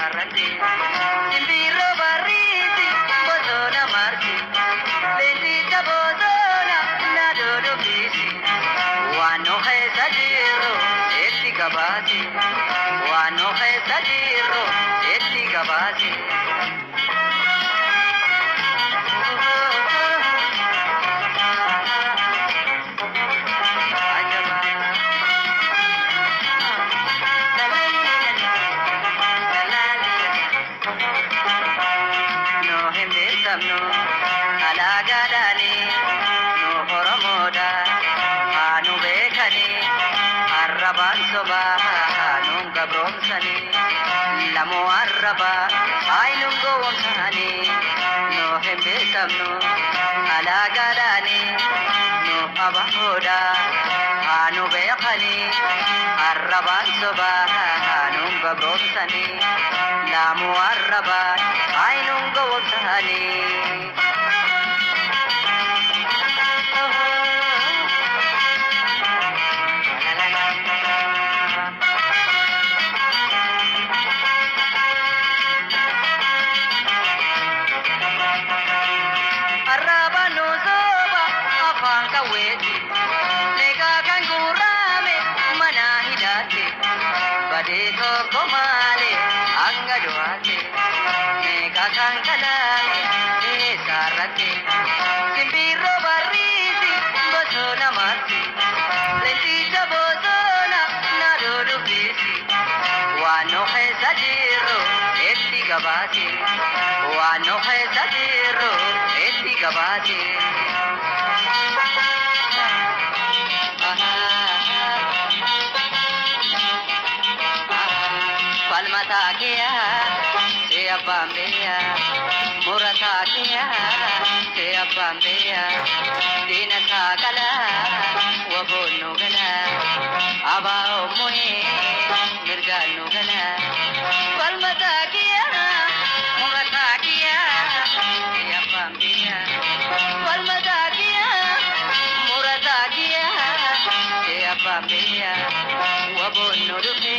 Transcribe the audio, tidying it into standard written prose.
sarratti simbirroo barriiti bosona marti leenjicha bosona na dodofisi waan keessa jirru eetti gabaati waan keessa jirru eetti gabaati. No alagadani no oromoda anu bekani arraban soba anu gabromsani lamo arraba ainun gowomsani no hembesamno alagadani no abahoda anu bekani arraban soba anu gabromsani lamo arraba ainun gowomsani. Badeto komale anga doate meka kankalale sarate simbirro barriti bosona marti lentita bosona nadodo pisi wano khesa jirro etti gabati wano khesa jirro etti gabati. Palmata kiya se abambeya murata kiya se abambeya dina sakala wabonu gala aba omuni mirganu gala palmata kiya murata kiya se abambeya palmata kiya murata kiya se abambeya wabonu dupe